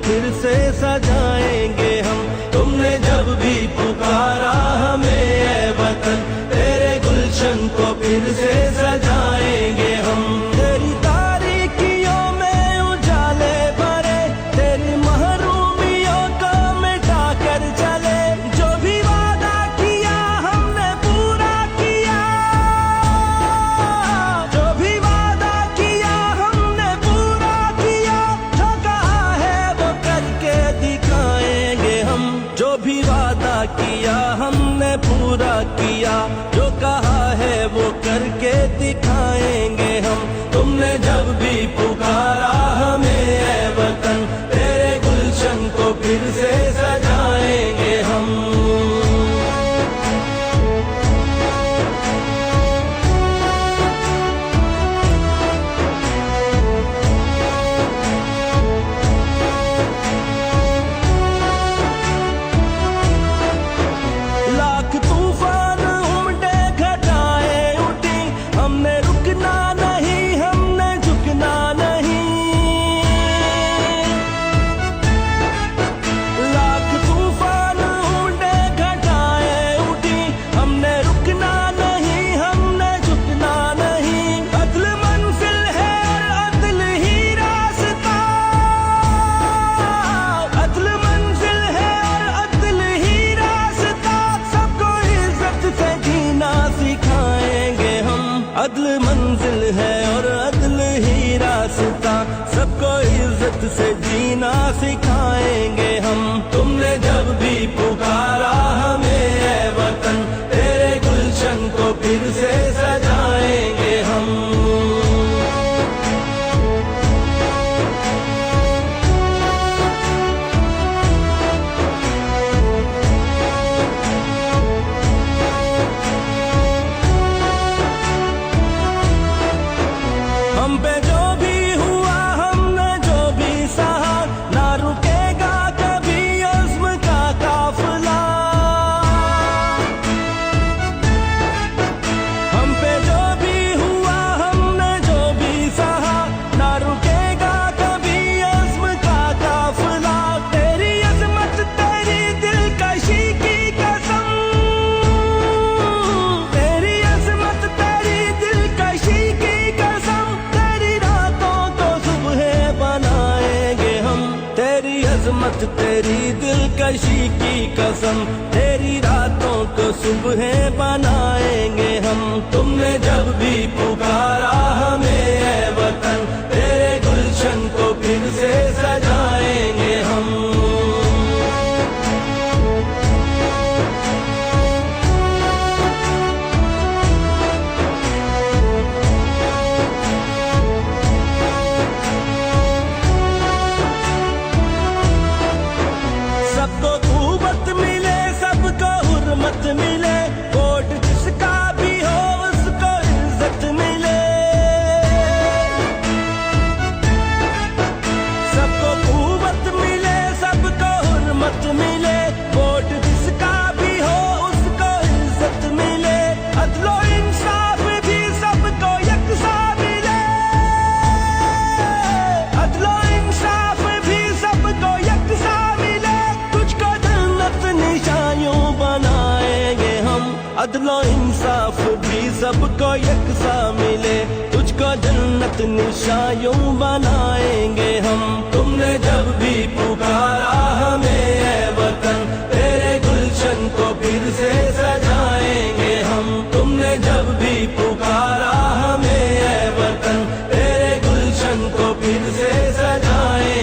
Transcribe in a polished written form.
फिर से सजाएंगे हम। तुमने जब भी पुकारा हमें ऐ वतन, तेरे गुलशन को फिर से सजाएंगे हम। तेरी तारीकियों में उजाले भरे, तेरी महरूमियों को मिटा कर चले। जो भी वादा किया हमने पूरा किया, जो भी वादा किया हमने पूरा किया। जो कहा है वो करके दिखाएंगे हम। जो भी वादा किया हमने पूरा किया, जो कहा है वो करके दिखाएंगे हम। तुमने जब भी पुकारा हमें ऐ वतन, तेरे गुलशन को फिर से सजाएंगे हम। लाख तूफान उमड़े घटाएं उठी, हमने रुकना नहीं, हमने झुकना नहीं। लाख तूफान उमड़े घटाएं उठी, हमने रुकना नहीं, हमने झुकना नहीं। अदल मंजिल है और अदल ही रास्ता, अदल मंजिल है और अदल ही रास्ता। सबको इज्जत से जीना सिखाएंगे हम। अदल मंजिल है और अदल ही रास्ता, सबको इज्जत से जीना सिखाएंगे हम। तुमने जब भी पुकारा हमें ऐ वतन, तेरे गुलशन को फिर से सजाएंगे हम। हम पे जो भी हुआ, हमने जो भी सहा, ना रुकेगा कभी अज़्म का काफिला। हम पे जो भी हुआ, हमने जो भी सहा, ना रुकेगा कभी अज़्म का काफिला। तेरी अज़मत तेरी दिलकशी की कसम, तेरी अज़मत तेरी दिलकशी की कसम। तेरी रातों को सुबह बनाएंगे हम। तेरी अज़मत तेरी दिलकशी की कसम, तेरी रातों को सुबह बनाएंगे हम। तुमने जब भी पुकारा हमें ऐ वतन, तेरे गुलशन को फिर से सजाएंगे हम। सबको खूबत मिले, सबको हुर्मत मिले, वोट जिसका भी हो उसको इज्जत मिले। सबको खूबत मिले, सबको हुर्मत मिले, वोट जिसका भी हो उसको इज्जत मिले। अदलो इंसाफ भी सबको यकसा मिले, अदलो इंसाफ भी सबको यकसा मिले। तुझको जन्नत निशानियों बनाएंगे हम। अदलो इंसाफ भी सबको यकसा मिले, तुझको जन्नत निशानियों बनाएंगे हम। तुमने जब भी पुकारा हमें ऐ वतन, तेरे गुलशन को फिर से सजाएंगे हम। तुमने जब भी पुकारा हमें ऐ वतन, तेरे गुलशन को फिर से सजाएंगे